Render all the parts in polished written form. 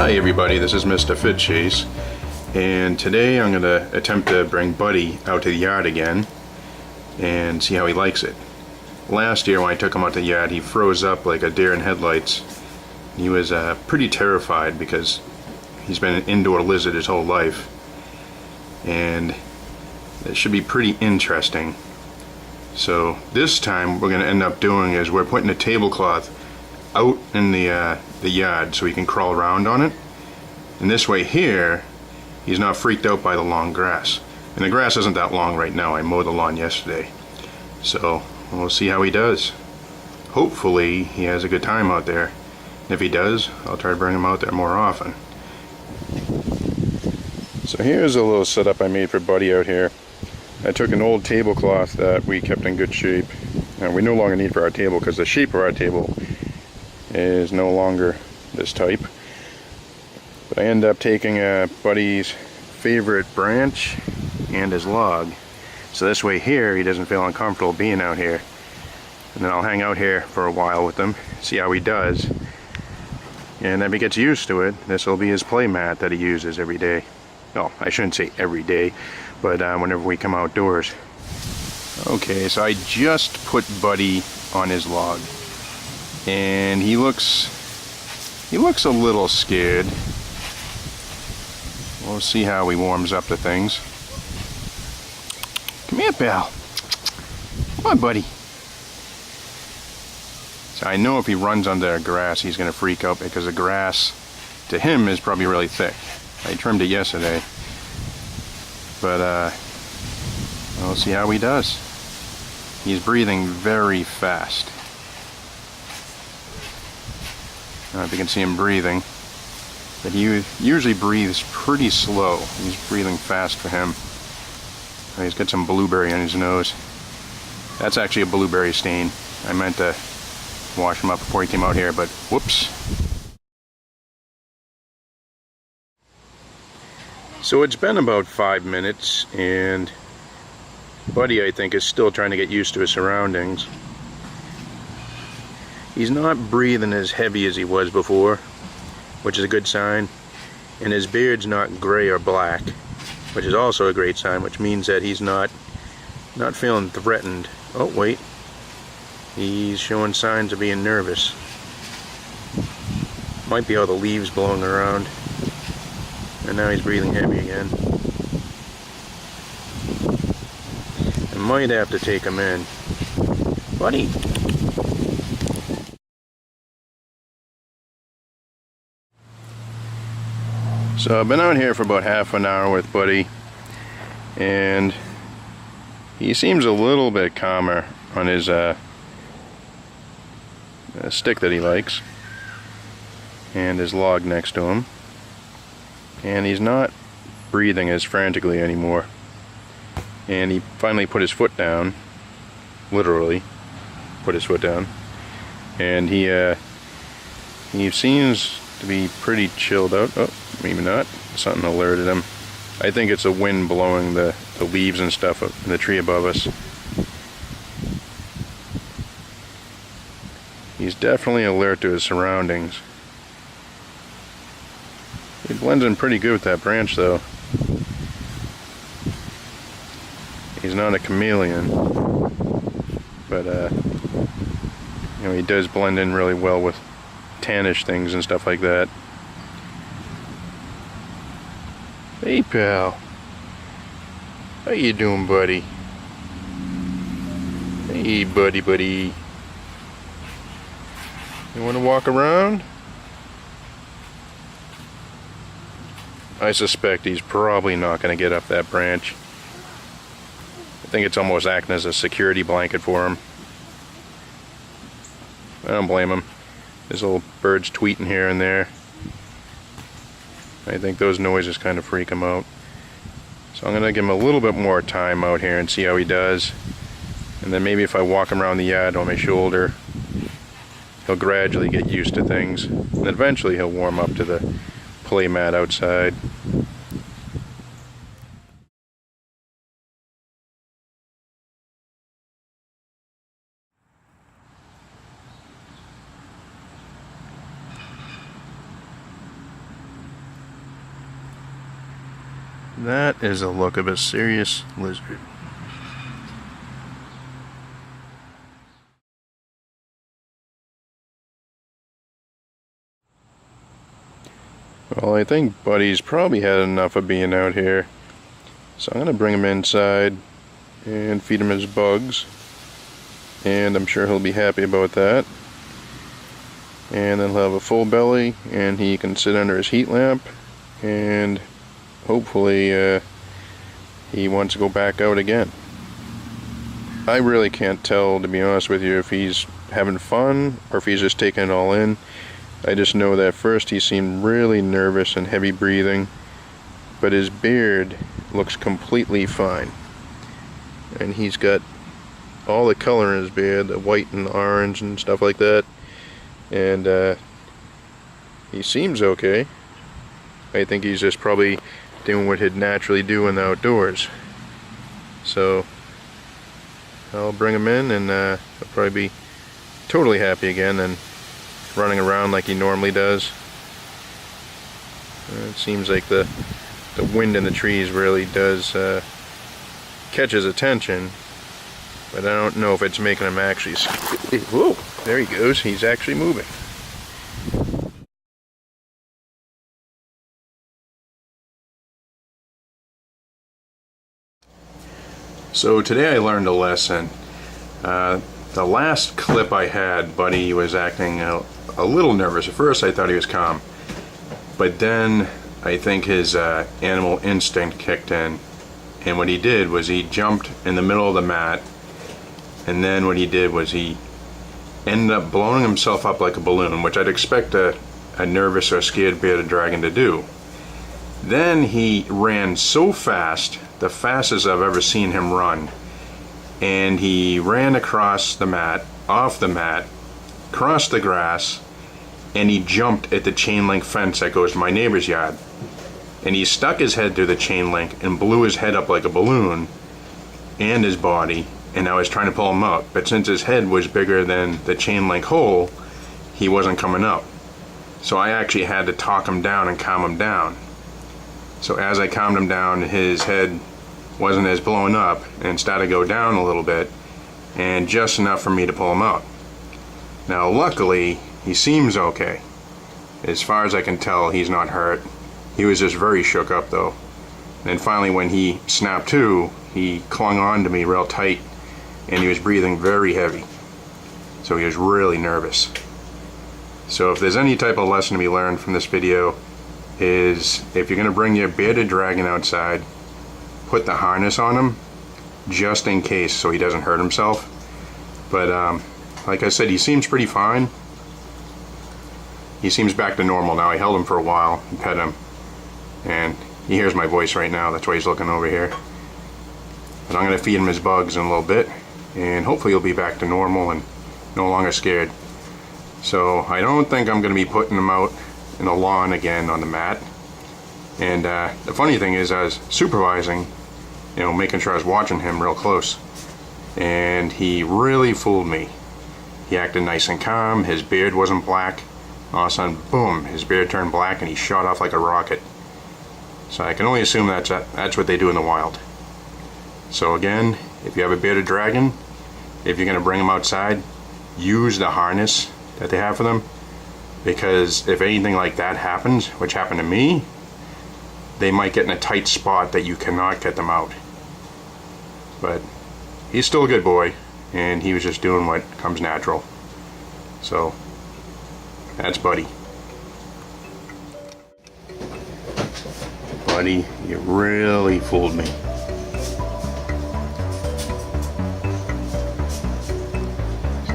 Hi everybody, this is Mr. Fitshace, and today I'm going to attempt to bring Buddy out to the yard again and see how he likes it. Last year when I took him out to the yard, he froze up like a deer in headlights. He was pretty terrified because he's been an indoor lizard his whole life, and it should be pretty interesting. So this time we're going to end up doing is we're putting a tablecloth out in the yard so he can crawl around on it, and this way here he's not freaked out by the long grass. And the grass isn't that long right now. I mowed the lawn yesterday, so we'll see how he does. Hopefully he has a good time out there. If he does, I'll try to bring him out there more often. So here's a little setup I made for Buddy out here. I took an old tablecloth that we kept in good shape, and we no longer need for our table because the shape of our table is no longer this type. But I end up taking Buddy's favorite branch and his log, so this way here he doesn't feel uncomfortable being out here. And then I'll hang out here for a while with him, see how he does, and if he gets used to it, this will be his play mat that he uses every day. No, I shouldn't say every day, but whenever we come outdoors. Okay, so I just put Buddy on his log, and he looks a little scared. We'll see how he warms up to things. Come here, pal. Come on, buddy. So I know if he runs under the grass, he's going to freak out because the grass to him is probably really thick. I trimmed it yesterday, but we'll see how he does. He's breathing very fast. I don't know if you can see him breathing, but he usually breathes pretty slow. He's breathing fast for him. He's got some blueberry on his nose. That's actually a blueberry stain. I meant to wash him up before he came out here, but whoops. So it's been about 5 minutes, and Buddy, I think, is still trying to get used to his surroundings. He's not breathing as heavy as he was before, which is a good sign. And his beard's not gray or black, which is also a great sign, which means that he's not feeling threatened. Oh, wait. He's showing signs of being nervous. Might be all the leaves blowing around. And now he's breathing heavy again. I might have to take him in. Buddy! So I've been out here for about half an hour with Buddy, and he seems a little bit calmer on his stick that he likes, and his log next to him, and he's not breathing as frantically anymore. And he finally put his foot down, literally put his foot down, and he seems to be pretty chilled out. Oh, maybe not. Something alerted him. I think it's the wind blowing the leaves and stuff up in the tree above us. He's definitely alert to his surroundings. He blends in pretty good with that branch, though. He's not a chameleon, but you know, he does blend in really well with tannish things and stuff like that. Hey, pal. How you doing, buddy? Hey, buddy. You want to walk around? I suspect he's probably not going to get up that branch. I think it's almost acting as a security blanket for him. I don't blame him. There's little birds tweeting here and there. I think those noises kind of freak him out. So I'm going to give him a little bit more time out here and see how he does. And then maybe if I walk him around the yard on my shoulder, he'll gradually get used to things. And eventually he'll warm up to the play mat outside. That is the look of a serious lizard. Well, I think Buddy's probably had enough of being out here, so I'm going to bring him inside and feed him his bugs, and I'm sure he'll be happy about that. And then he'll have a full belly, and he can sit under his heat lamp, and hopefully he wants to go back out again. I really can't tell, to be honest with you, if he's having fun or if he's just taking it all in. I just know that first he seemed really nervous and heavy breathing, but his beard looks completely fine. And he's got all the color in his beard, the white and orange and stuff like that. And he seems okay. I think he's just probably doing what he'd naturally do in the outdoors. So I'll bring him in, and he'll probably be totally happy again and running around like he normally does. It seems like the wind in the trees really does catch his attention, but I don't know if it's making him actually. Whoa, there he goes. He's actually moving. So today I learned a lesson. The last clip I had, Buddy was acting a little nervous. At first I thought he was calm, but then I think his animal instinct kicked in, and what he did was he jumped in the middle of the mat, and then what he did was he ended up blowing himself up like a balloon, which I'd expect a nervous or scared bearded dragon to do. Then he ran so fast, the fastest I've ever seen him run, and he ran across the mat, off the mat, crossed the grass, and he jumped at the chain link fence that goes to my neighbor's yard. And he stuck his head through the chain link and blew his head up like a balloon, and his body, and I was trying to pull him up, but since his head was bigger than the chain link hole, he wasn't coming up. So I actually had to talk him down and calm him down. So as I calmed him down, his head wasn't as blown up and started to go down a little bit, and just enough for me to pull him out. Now luckily he seems okay. As far as I can tell, he's not hurt. He was just very shook up though. And finally when he snapped to, he clung on to me real tight, and he was breathing very heavy. So he was really nervous. So if there's any type of lesson to be learned from this video, is if you're going to bring your bearded dragon outside, put the harness on him just in case so he doesn't hurt himself. But like I said, he seems pretty fine. He seems back to normal now. I held him for a while and pet him, and he hears my voice right now. That's why he's looking over here. But I'm going to feed him his bugs in a little bit, and hopefully he'll be back to normal and no longer scared. So I don't think I'm going to be putting him out in the lawn again on the mat. And the funny thing is, I was supervising, making sure I was watching him real close, and he really fooled me. He acted nice and calm. His beard wasn't black. All of a sudden, boom, his beard turned black and he shot off like a rocket. So I can only assume that's what they do in the wild. So again, if you have a bearded dragon, if you're going to bring them outside, use the harness that they have for them, because if anything like that happens, which happened to me, they might get in a tight spot that you cannot get them out. But he's still a good boy, and he was just doing what comes natural. So that's Buddy. Buddy, you really fooled me.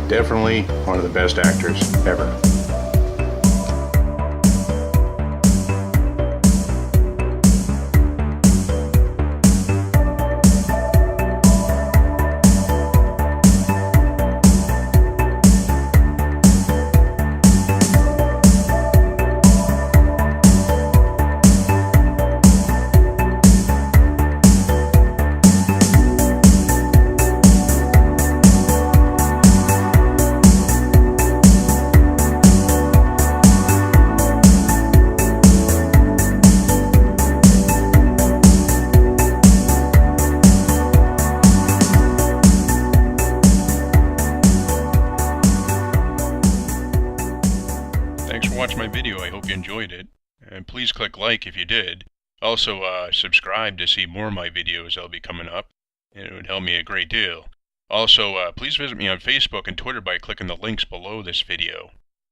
Definitely one of the best actors ever. please click like if you did. Also, subscribe to see more of my videos that'll be coming up, and it would help me a great deal. Also, please visit me on Facebook and Twitter by clicking the links below this video.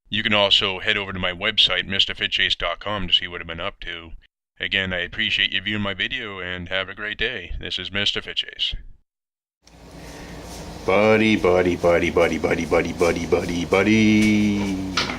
You can also head over to my website, MrFitshace.com, to see what I've been up to. Again, I appreciate you viewing my video, and have a great day. This is Mr. Fitshace. Buddy, buddy, buddy, buddy, buddy, buddy, buddy, buddy, buddy.